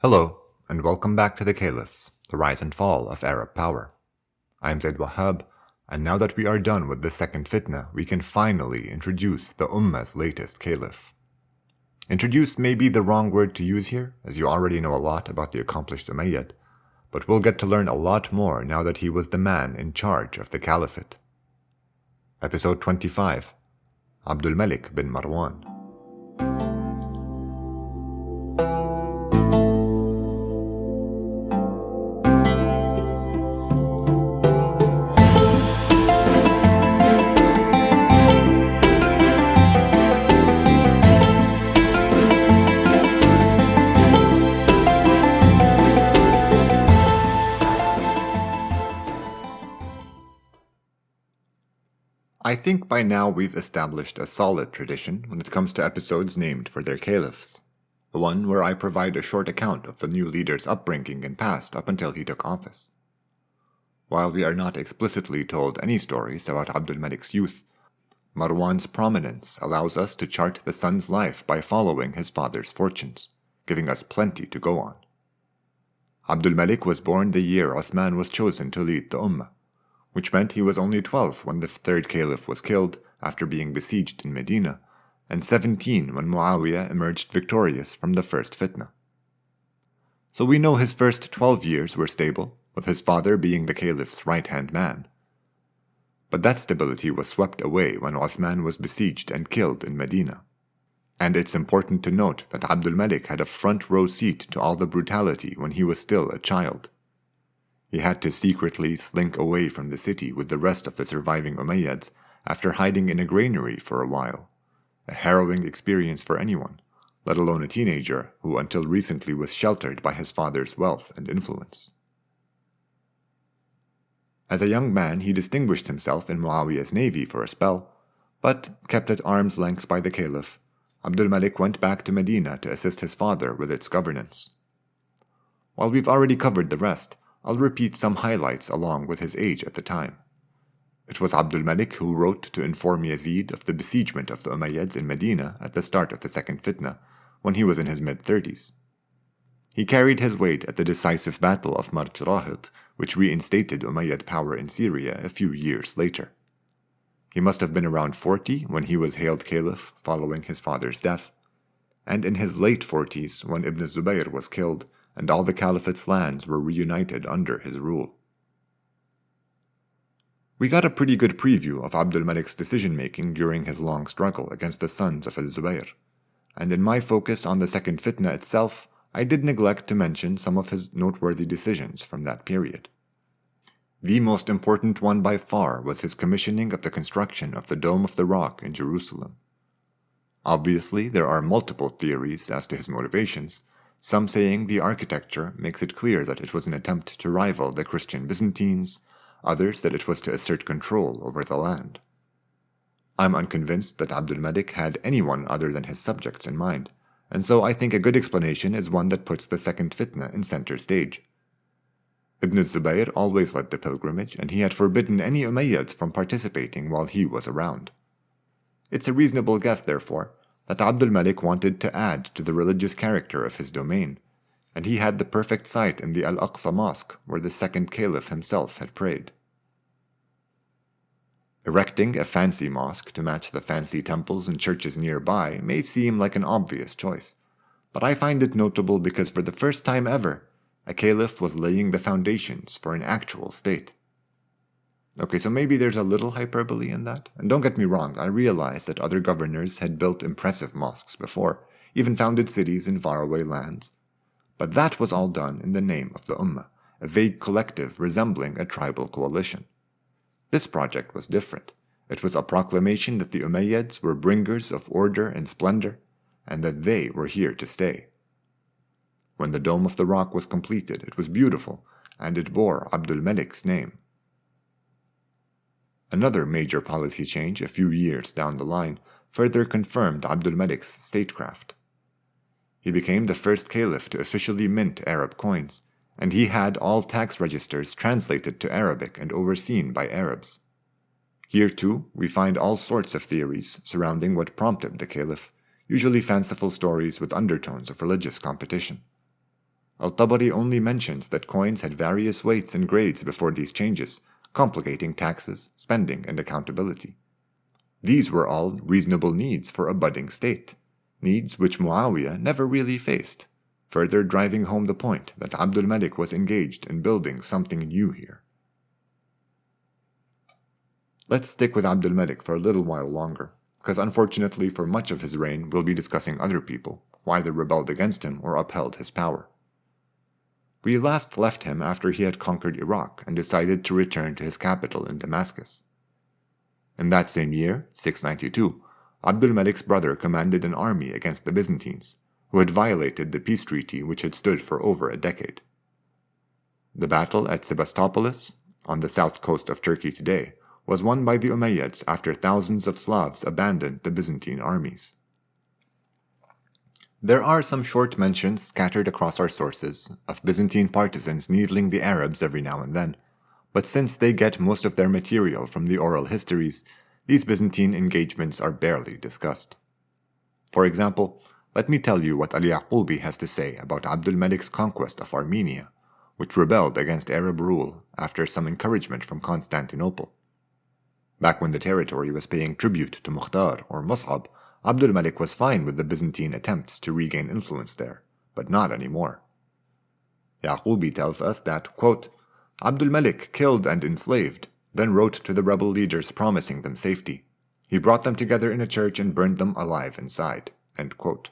Hello, and welcome back to the Caliphs, the rise and fall of Arab power. I'm Zaid Wahab, and now that we are done with the second fitna, we can finally introduce the Ummah's latest Caliph. Introduced may be the wrong word to use here, as you already know a lot about the accomplished Umayyad, but we'll get to learn a lot more now that he was the man in charge of the Caliphate. Episode 25, Abdulmalik bin Marwan. I think by now we've established a solid tradition when it comes to episodes named for their caliphs, the one where I provide a short account of the new leader's upbringing and past up until he took office. While we are not explicitly told any stories about Abdulmalik's youth, Marwan's prominence allows us to chart the son's life by following his father's fortunes, giving us plenty to go on. Abdulmalik was born the year Uthman was chosen to lead the Ummah, which meant he was only 12 when the third caliph was killed after being besieged in Medina, and 17 when Muawiyah emerged victorious from the first fitna. So we know his first 12 years were stable, with his father being the caliph's right-hand man. But that stability was swept away when Uthman was besieged and killed in Medina. And it's important to note that Abdulmalik had a front-row seat to all the brutality when he was still a child. He had to secretly slink away from the city with the rest of the surviving Umayyads after hiding in a granary for a while, a harrowing experience for anyone, let alone a teenager who until recently was sheltered by his father's wealth and influence. As a young man, he distinguished himself in Muawiyah's navy for a spell, but kept at arm's length by the caliph, Abdulmalik went back to Medina to assist his father with its governance. While we've already covered the rest, I'll repeat some highlights along with his age at the time. It was Abdulmalik who wrote to inform Yazid of the besiegement of the Umayyads in Medina at the start of the second fitna, when he was in his mid-30s. He carried his weight at the decisive battle of Marj Rahid, which reinstated Umayyad power in Syria a few years later. He must have been around 40 when he was hailed caliph following his father's death, and in his late 40s when Ibn Zubayr was killed, and all the caliphate's lands were reunited under his rule. We got a pretty good preview of Abdulmalik's decision-making during his long struggle against the sons of al-Zubayr, and in my focus on the second fitna itself, I did neglect to mention some of his noteworthy decisions from that period. The most important one by far was his commissioning of the construction of the Dome of the Rock in Jerusalem. Obviously, there are multiple theories as to his motivations, some saying the architecture makes it clear that it was an attempt to rival the Christian Byzantines, others that it was to assert control over the land. I'm unconvinced that Abdulmalik had anyone other than his subjects in mind, and so I think a good explanation is one that puts the second fitna in center stage. Ibn Zubayr always led the pilgrimage, and he had forbidden any Umayyads from participating while he was around. It's a reasonable guess, therefore, that Abdulmalik wanted to add to the religious character of his domain, and he had the perfect site in the Al-Aqsa Mosque where the second caliph himself had prayed. Erecting a fancy mosque to match the fancy temples and churches nearby may seem like an obvious choice, but I find it notable because for the first time ever, a caliph was laying the foundations for an actual state. Okay, so maybe there's a little hyperbole in that. And don't get me wrong, I realize that other governors had built impressive mosques before, even founded cities in faraway lands. But that was all done in the name of the Ummah, a vague collective resembling a tribal coalition. This project was different. It was a proclamation that the Umayyads were bringers of order and splendor, and that they were here to stay. When the Dome of the Rock was completed, it was beautiful, and it bore Abdulmalik's name. Another major policy change a few years down the line further confirmed Abdulmalik's statecraft. He became the first caliph to officially mint Arab coins, and he had all tax registers translated to Arabic and overseen by Arabs. Here too, we find all sorts of theories surrounding what prompted the caliph, usually fanciful stories with undertones of religious competition. Al-Tabari only mentions that coins had various weights and grades before these changes, complicating taxes, spending, and accountability. These were all reasonable needs for a budding state, needs which Muawiyah never really faced, further driving home the point that Abdulmalik was engaged in building something new here. Let's stick with Abdulmalik for a little while longer, because unfortunately for much of his reign we'll be discussing other people, who either rebelled against him or upheld his power. We last left him after he had conquered Iraq and decided to return to his capital in Damascus. In that same year, 692, Abdulmalik's brother commanded an army against the Byzantines, who had violated the peace treaty which had stood for over a decade. The battle at Sebastopol, on the south coast of Turkey today, was won by the Umayyads after thousands of Slavs abandoned the Byzantine armies. There are some short mentions scattered across our sources of Byzantine partisans needling the Arabs every now and then, but since they get most of their material from the oral histories, these Byzantine engagements are barely discussed. For example, let me tell you what Al-Yaqubi has to say about Abdulmalik's conquest of Armenia, which rebelled against Arab rule after some encouragement from Constantinople. Back when the territory was paying tribute to Mukhtar or Mus'ab, Abdulmalik was fine with the Byzantine attempt to regain influence there, but not anymore. Yaqubi tells us that, quote, Abdulmalik killed and enslaved, then wrote to the rebel leaders promising them safety. He brought them together in a church and burned them alive inside. End quote.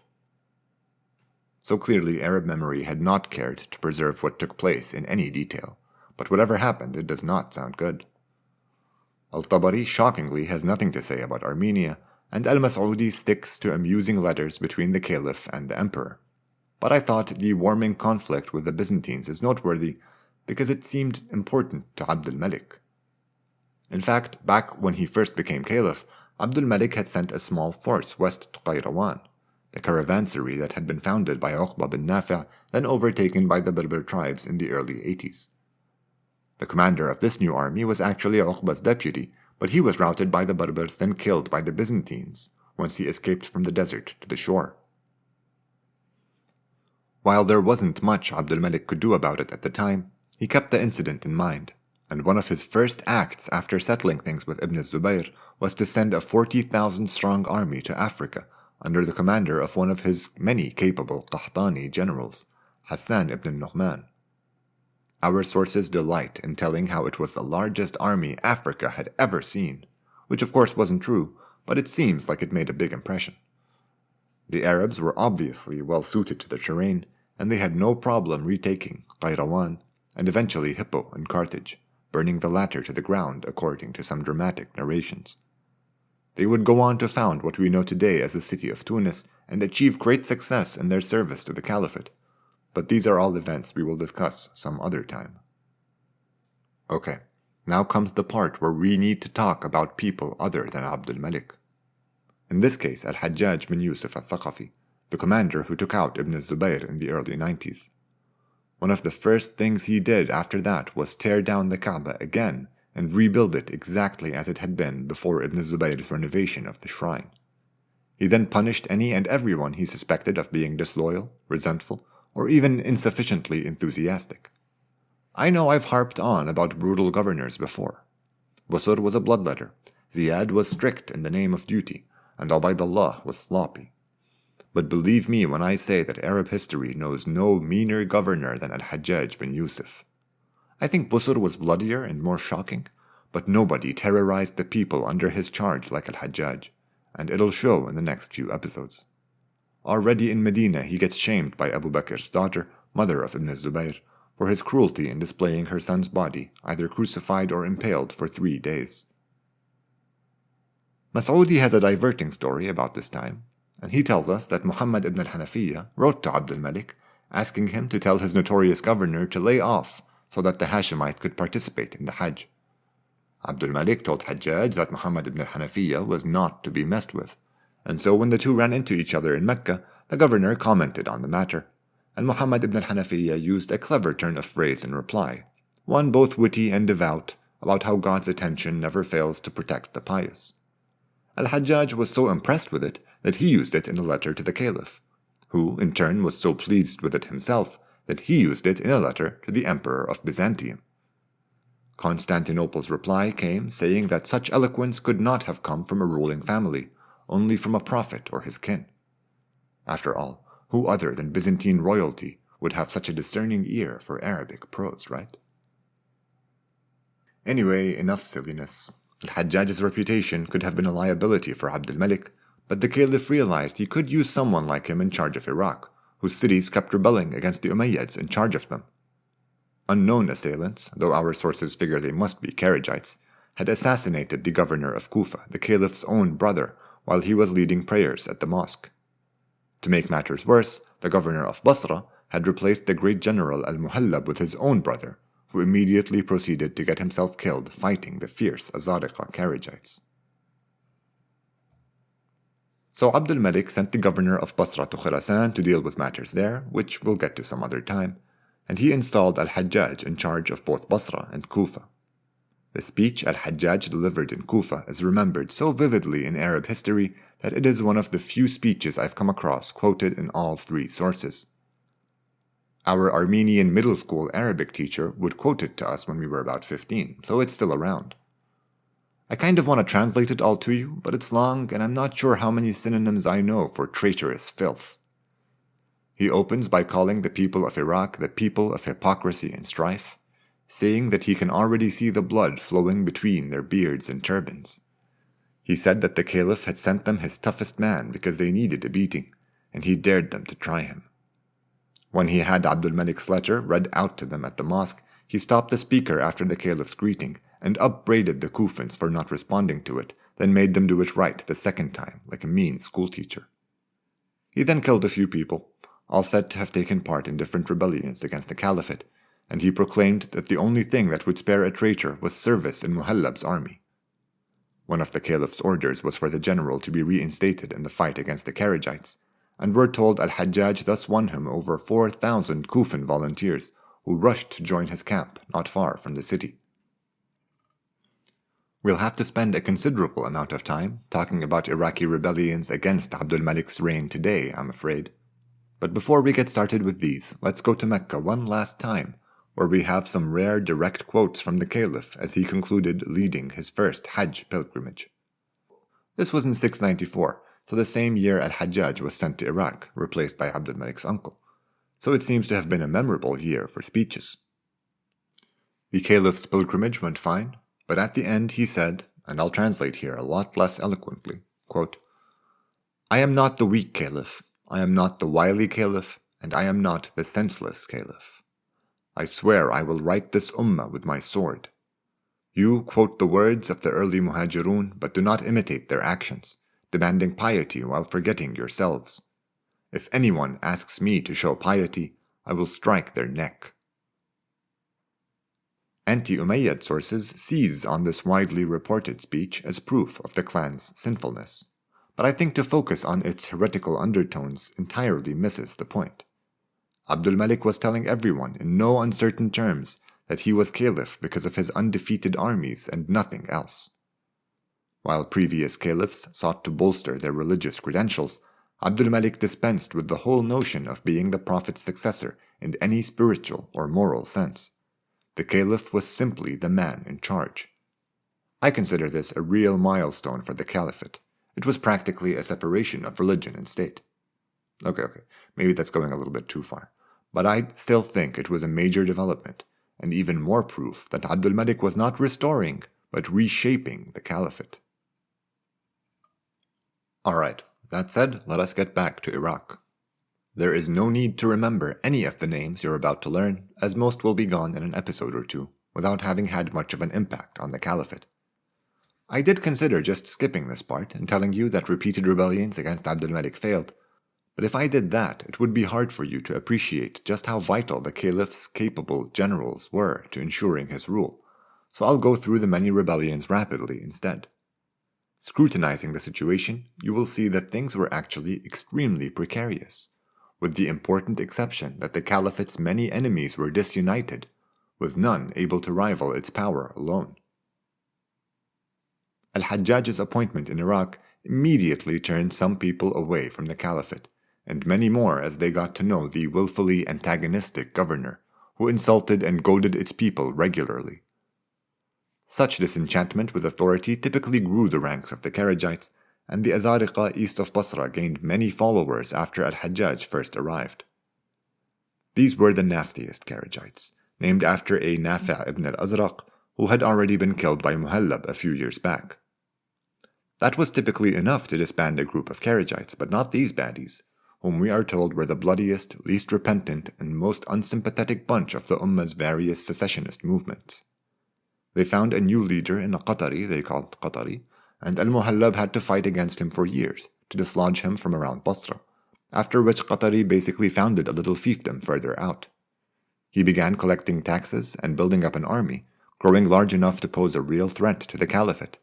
So clearly Arab memory had not cared to preserve what took place in any detail, but whatever happened, it does not sound good. Al-Tabari shockingly has nothing to say about Armenia, and Al-Mas'udi sticks to amusing letters between the caliph and the emperor. But I thought the warming conflict with the Byzantines is noteworthy because it seemed important to Abdulmalik. In fact, back when he first became caliph, Abdulmalik had sent a small force west to Qayrawan, the caravansary that had been founded by Uqba bin Nafi', then overtaken by the Berber tribes in the early 80s. The commander of this new army was actually Uqba's deputy, but he was routed by the Berbers, then killed by the Byzantines, once he escaped from the desert to the shore. While there wasn't much Abdulmalik could do about it at the time, he kept the incident in mind, and one of his first acts after settling things with Ibn Zubayr was to send a 40,000-strong army to Africa under the commander of one of his many capable Qahtani generals, Hassan ibn Nu'man. Our sources delight in telling how it was the largest army Africa had ever seen, which of course wasn't true, but it seems like it made a big impression. The Arabs were obviously well suited to the terrain, and they had no problem retaking Qayrawan and eventually Hippo and Carthage, burning the latter to the ground according to some dramatic narrations. They would go on to found what we know today as the city of Tunis and achieve great success in their service to the caliphate. But these are all events we will discuss some other time. Okay, now comes the part where we need to talk about people other than Abdulmalik. In this case, Al-Hajjaj bin Yusuf al-Thaqafi, the commander who took out Ibn Zubayr in the early 90s. One of the first things he did after that was tear down the Kaaba again and rebuild it exactly as it had been before Ibn Zubayr's renovation of the shrine. He then punished any and everyone he suspected of being disloyal, resentful, or even insufficiently enthusiastic. I know I've harped on about brutal governors before. Busr was a bloodletter, Ziyad was strict in the name of duty, and Ubaydullah was sloppy. But believe me when I say that Arab history knows no meaner governor than Al-Hajjaj bin Yusuf. I think Busr was bloodier and more shocking, but nobody terrorized the people under his charge like Al-Hajjaj, and it'll show in the next few episodes. Already in Medina he gets shamed by Abu Bakr's daughter, mother of Ibn Zubayr, for his cruelty in displaying her son's body, either crucified or impaled for 3 days. Mas'udi has a diverting story about this time, and he tells us that Muhammad ibn al-Hanafiyyah wrote to Abdulmalik, asking him to tell his notorious governor to lay off so that the Hashemite could participate in the Hajj. Abdulmalik told Hajjaj that Muhammad ibn al-Hanafiyyah was not to be messed with, and so when the two ran into each other in Mecca, the governor commented on the matter, and Muhammad ibn al-Hanafiyyah used a clever turn of phrase in reply, one both witty and devout, about how God's attention never fails to protect the pious. Al-Hajjaj was so impressed with it that he used it in a letter to the caliph, who, in turn, was so pleased with it himself that he used it in a letter to the Emperor of Byzantium. Constantinople's reply came saying that such eloquence could not have come from a ruling family, only from a prophet or his kin. After all, who other than Byzantine royalty would have such a discerning ear for Arabic prose, right? Anyway, enough silliness. Al-Hajjaj's reputation could have been a liability for Abdulmalik, but the Caliph realized he could use someone like him in charge of Iraq, whose cities kept rebelling against the Umayyads in charge of them. Unknown assailants, though our sources figure they must be Kharijites, had assassinated the governor of Kufa, the Caliph's own brother, while he was leading prayers at the mosque. To make matters worse, the governor of Basra had replaced the great general al-Muhallab with his own brother, who immediately proceeded to get himself killed fighting the fierce Azariqa Kharijites. So Abdulmalik sent the governor of Basra to Khurasan to deal with matters there, which we'll get to some other time, and he installed Al-Hajjaj in charge of both Basra and Kufa. The speech Al-Hajjaj delivered in Kufa is remembered so vividly in Arab history that it is one of the few speeches I've come across quoted in all three sources. Our Armenian middle school Arabic teacher would quote it to us when we were about 15, so it's still around. I kind of want to translate it all to you, but it's long and I'm not sure how many synonyms I know for traitorous filth. He opens by calling the people of Iraq the people of hypocrisy and strife, saying that he can already see the blood flowing between their beards and turbans. He said that the Caliph had sent them his toughest man because they needed a beating, and he dared them to try him. When he had Abdulmalik's letter read out to them at the mosque, he stopped the speaker after the Caliph's greeting and upbraided the Kufans for not responding to it, then made them do it right the second time, like a mean schoolteacher. He then killed a few people, all said to have taken part in different rebellions against the caliphate, and he proclaimed that the only thing that would spare a traitor was service in Muhallab's army. One of the Caliph's orders was for the general to be reinstated in the fight against the Kharijites, and we're told Al-Hajjaj thus won him over 4,000 Kufan volunteers, who rushed to join his camp not far from the city. We'll have to spend a considerable amount of time talking about Iraqi rebellions against Abdulmalik's reign today, I'm afraid. But before we get started with these, let's go to Mecca one last time, where we have some rare direct quotes from the Caliph as he concluded leading his first Hajj pilgrimage. This was in 694, so the same year Al-Hajjaj was sent to Iraq, replaced by Abdulmalik's uncle. So it seems to have been a memorable year for speeches. The Caliph's pilgrimage went fine, but at the end he said, and I'll translate here a lot less eloquently, quote, "I am not the weak Caliph, I am not the wily Caliph, and I am not the senseless Caliph. I swear I will right this ummah with my sword. You quote the words of the early Muhajirun, but do not imitate their actions, demanding piety while forgetting yourselves. If anyone asks me to show piety, I will strike their neck." Anti-Umayyad sources seize on this widely reported speech as proof of the clan's sinfulness, but I think to focus on its heretical undertones entirely misses the point. Abdulmalik was telling everyone in no uncertain terms that he was caliph because of his undefeated armies and nothing else. While previous caliphs sought to bolster their religious credentials, Abdulmalik dispensed with the whole notion of being the prophet's successor in any spiritual or moral sense. The caliph was simply the man in charge. I consider this a real milestone for the caliphate. It was practically a separation of religion and state. Okay, maybe that's going a little bit too far. But I still think it was a major development, and even more proof that Abdulmalik was not restoring, but reshaping the caliphate. Alright, that said, let us get back to Iraq. There is no need to remember any of the names you're about to learn, as most will be gone in an episode or two, without having had much of an impact on the caliphate. I did consider just skipping this part and telling you that repeated rebellions against Abdulmalik failed, but if I did that, it would be hard for you to appreciate just how vital the caliph's capable generals were to ensuring his rule, so I'll go through the many rebellions rapidly instead. Scrutinizing the situation, you will see that things were actually extremely precarious, with the important exception that the caliphate's many enemies were disunited, with none able to rival its power alone. Al-Hajjaj's appointment in Iraq immediately turned some people away from the caliphate, and many more as they got to know the willfully antagonistic governor, who insulted and goaded its people regularly. Such disenchantment with authority typically grew the ranks of the Kharijites, and the Azariqa east of Basra gained many followers after al-Hajjaj first arrived. These were the nastiest Kharijites, named after a Nafi' ibn al-Azraq, who had already been killed by Muhallab a few years back. That was typically enough to disband a group of Kharijites, but not these baddies, whom we are told were the bloodiest, least repentant, and most unsympathetic bunch of the Ummah's various secessionist movements. They found a new leader in a Qatari they called Qatari, and al-Muhallab had to fight against him for years to dislodge him from around Basra, after which Qatari basically founded a little fiefdom further out. He began collecting taxes and building up an army, growing large enough to pose a real threat to the caliphate.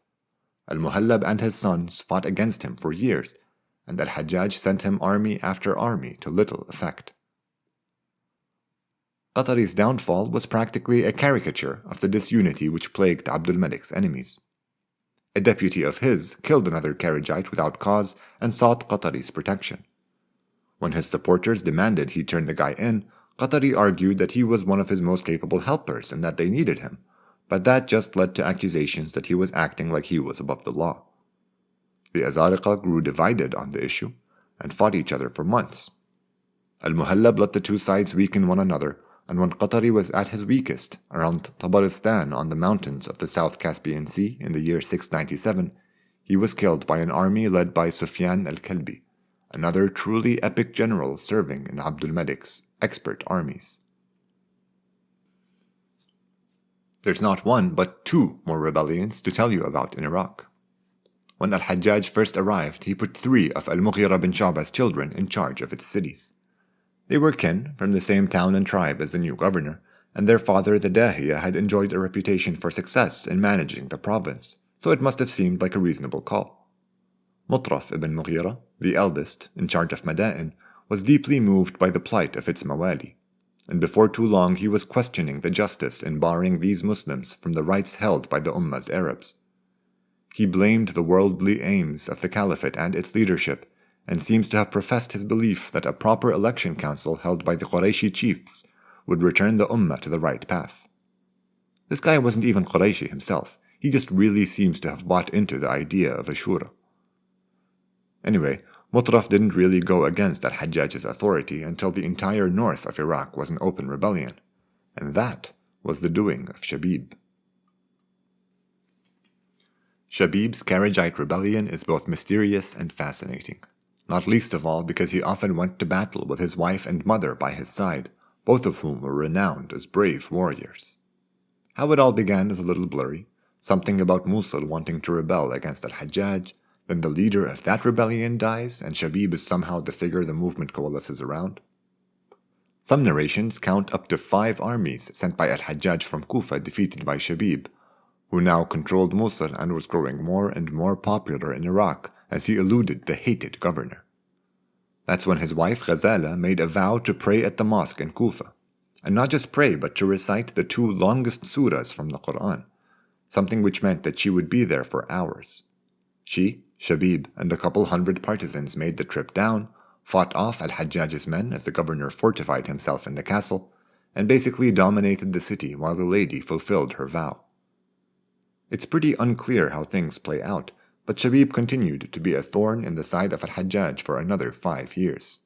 Al-Muhallab and his sons fought against him for years, and al-Hajjaj sent him army after army to little effect. Qatari's downfall was practically a caricature of the disunity which plagued Abdulmalik's enemies. A deputy of his killed another Kharijite without cause and sought Qatari's protection. When his supporters demanded he turn the guy in, Qatari argued that he was one of his most capable helpers and that they needed him, but that just led to accusations that he was acting like he was above the law. The Azariqa grew divided on the issue and fought each other for months. Al-Muhallab let the two sides weaken one another, and when Qatari was at his weakest, around Tabaristan on the mountains of the South Caspian Sea in the year 697, he was killed by an army led by Sufyan al-Kalbi, another truly epic general serving in Abdulmalik's expert armies. There's not one, but two more rebellions to tell you about in Iraq. When al-Hajjaj first arrived, he put 3 of al-Mughira bin Shu'ba's children in charge of its cities. They were kin from the same town and tribe as the new governor, and their father, the Dahiya, had enjoyed a reputation for success in managing the province, so it must have seemed like a reasonable call. Mutraf ibn Mughira, the eldest, in charge of Madain, was deeply moved by the plight of its Mawali, and before too long he was questioning the justice in barring these Muslims from the rights held by the Ummah's Arabs. He blamed the worldly aims of the caliphate and its leadership, and seems to have professed his belief that a proper election council held by the Qurayshi chiefs would return the Ummah to the right path. This guy wasn't even Qurayshi himself, he just really seems to have bought into the idea of a shura. Anyway, Mutraf didn't really go against al-Hajjaj's authority until the entire north of Iraq was in open rebellion, and that was the doing of Shabib. Shabib's Kharijite rebellion is both mysterious and fascinating, not least of all because he often went to battle with his wife and mother by his side, both of whom were renowned as brave warriors. How it all began is a little blurry, something about Mosul wanting to rebel against al-Hajjaj, then the leader of that rebellion dies and Shabib is somehow the figure the movement coalesces around. Some narrations count up to 5 armies sent by al-Hajjaj from Kufa defeated by Shabib, who now controlled Mosul and was growing more and more popular in Iraq as he eluded the hated governor. That's when his wife Ghazala made a vow to pray at the mosque in Kufa, and not just pray but to recite the 2 longest surahs from the Quran, something which meant that she would be there for hours. She, Shabib, and a couple hundred partisans made the trip down, fought off al-Hajjaj's men as the governor fortified himself in the castle, and basically dominated the city while the lady fulfilled her vow. It's pretty unclear how things play out, but Shabib continued to be a thorn in the side of al-Hajjaj for another 5 years.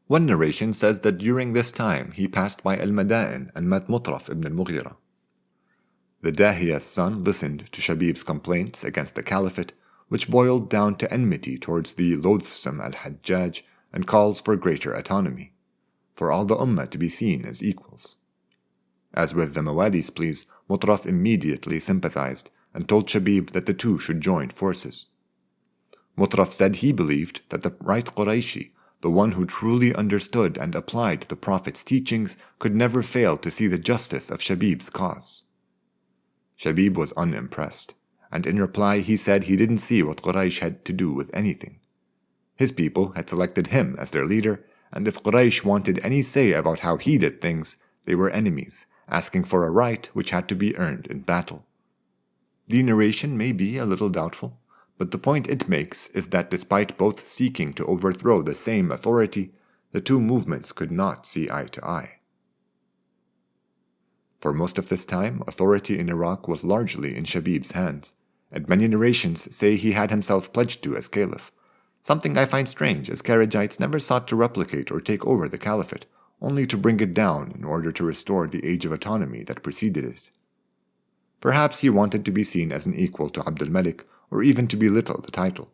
One narration says that during this time he passed by al-Madain and met Mutraf ibn al-Mughira. The Dahiya's son listened to Shabib's complaints against the caliphate, which boiled down to enmity towards the loathsome al-Hajjaj and calls for greater autonomy, for all the Ummah to be seen as equals. As with the Mawali's pleas, Mutraf immediately sympathized and told Shabib that the two should join forces. Mutraf said he believed that the right Qurayshi, the one who truly understood and applied the Prophet's teachings, could never fail to see the justice of Shabib's cause. Shabib was unimpressed, and in reply he said he didn't see what Quraysh had to do with anything. His people had selected him as their leader, and if Quraysh wanted any say about how he did things, they were enemies, asking for a right which had to be earned in battle. The narration may be a little doubtful, but the point it makes is that despite both seeking to overthrow the same authority, the two movements could not see eye to eye. For most of this time, authority in Iraq was largely in Shabib's hands, and many narrations say he had himself pledged to as caliph, something I find strange as Kharijites never sought to replicate or take over the caliphate, only to bring it down in order to restore the age of autonomy that preceded it. Perhaps he wanted to be seen as an equal to Abdulmalik, or even to belittle the title.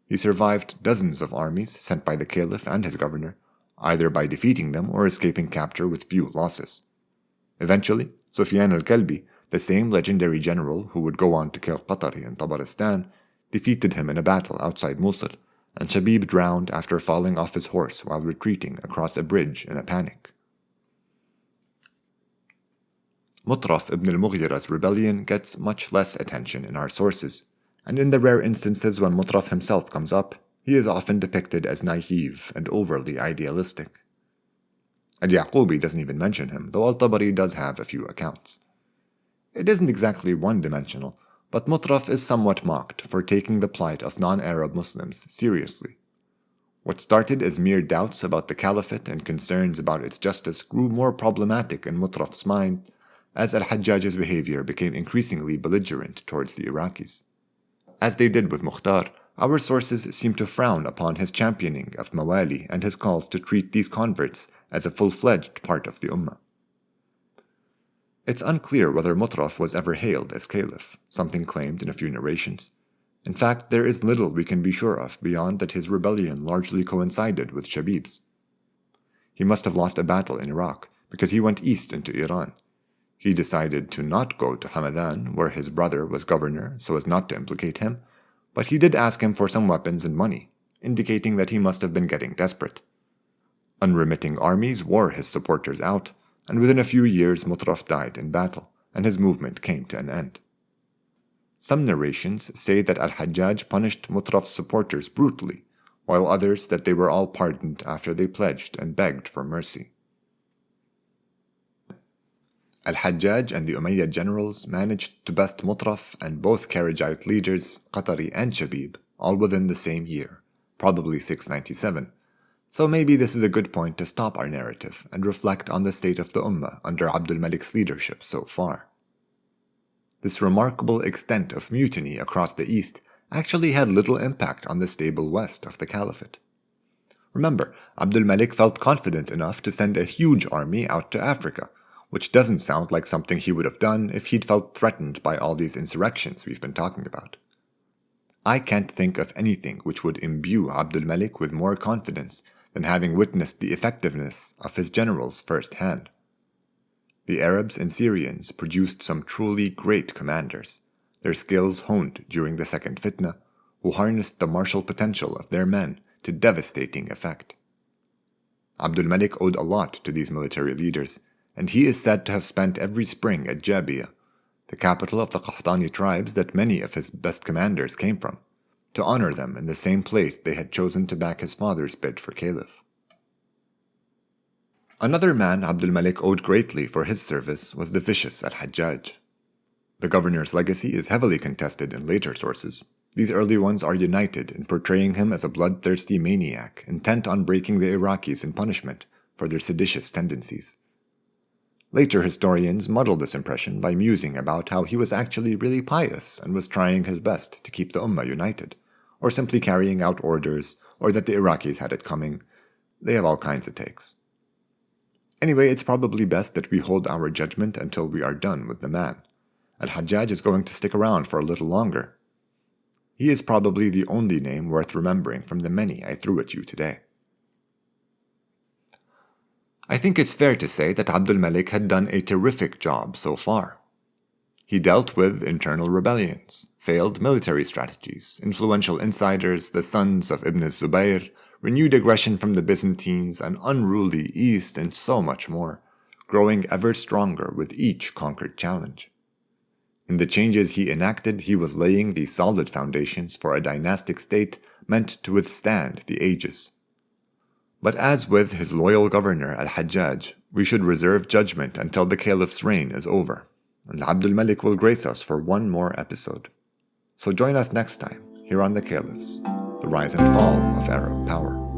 He survived dozens of armies sent by the caliph and his governor, either by defeating them or escaping capture with few losses. Eventually, Sufyan al-Kalbi, the same legendary general who would go on to kill Qatari in Tabaristan, defeated him in a battle outside Mosul, and Shabib drowned after falling off his horse while retreating across a bridge in a panic. Mutraf ibn al-Mughira's rebellion gets much less attention in our sources, and in the rare instances when Mutraf himself comes up, he is often depicted as naive and overly idealistic. Al-Yaqubi doesn't even mention him, though Al-Tabari does have a few accounts. It isn't exactly one-dimensional, but Mutraf is somewhat mocked for taking the plight of non-Arab Muslims seriously. What started as mere doubts about the caliphate and concerns about its justice grew more problematic in Mutraf's mind as al-Hajjaj's behavior became increasingly belligerent towards the Iraqis. As they did with Mukhtar, our sources seem to frown upon his championing of Mawali and his calls to treat these converts as a full-fledged part of the Ummah. It's unclear whether Mutraf was ever hailed as caliph, something claimed in a few narrations. In fact, there is little we can be sure of beyond that his rebellion largely coincided with Shabib's. He must have lost a battle in Iraq, because he went east into Iran. He decided to not go to Hamadan, where his brother was governor, so as not to implicate him, but he did ask him for some weapons and money, indicating that he must have been getting desperate. Unremitting armies wore his supporters out, and within a few years Mutraf died in battle, and his movement came to an end. Some narrations say that al-Hajjaj punished Mutraf's supporters brutally, while others that they were all pardoned after they pledged and begged for mercy. Al-Hajjaj and the Umayyad generals managed to best Mutraf and both Kharijite leaders, Qatari and Shabib, all within the same year, probably 697, so maybe this is a good point to stop our narrative and reflect on the state of the Ummah under Abdulmalik's leadership so far. This remarkable extent of mutiny across the east actually had little impact on the stable west of the caliphate. Remember, Abdulmalik felt confident enough to send a huge army out to Africa, which doesn't sound like something he would have done if he'd felt threatened by all these insurrections we've been talking about. I can't think of anything which would imbue Abdulmalik with more confidence than having witnessed the effectiveness of his generals firsthand. The Arabs and Syrians produced some truly great commanders, their skills honed during the Second Fitna, who harnessed the martial potential of their men to devastating effect. Abdulmalik owed a lot to these military leaders, and he is said to have spent every spring at Jabiya, the capital of the Qahtani tribes that many of his best commanders came from, to honor them in the same place they had chosen to back his father's bid for caliph. Another man Abdulmalik owed greatly for his service was the vicious al-Hajjaj. The governor's legacy is heavily contested in later sources. These early ones are united in portraying him as a bloodthirsty maniac intent on breaking the Iraqis in punishment for their seditious tendencies. Later historians muddle this impression by musing about how he was actually really pious and was trying his best to keep the Ummah united, or simply carrying out orders, or that the Iraqis had it coming. They have all kinds of takes. Anyway, it's probably best that we hold our judgment until we are done with the man. Al-Hajjaj is going to stick around for a little longer. He is probably the only name worth remembering from the many I threw at you today. I think it's fair to say that Abdulmalik had done a terrific job so far. He dealt with internal rebellions, failed military strategies, influential insiders, the sons of Ibn Zubayr, renewed aggression from the Byzantines, an unruly East, and so much more, growing ever stronger with each conquered challenge. In the changes he enacted, he was laying the solid foundations for a dynastic state meant to withstand the ages. But as with his loyal governor al-Hajjaj, we should reserve judgment until the caliph's reign is over, and Abdulmalik will grace us for one more episode. So join us next time here on the Caliphs, the rise and fall of Arab power.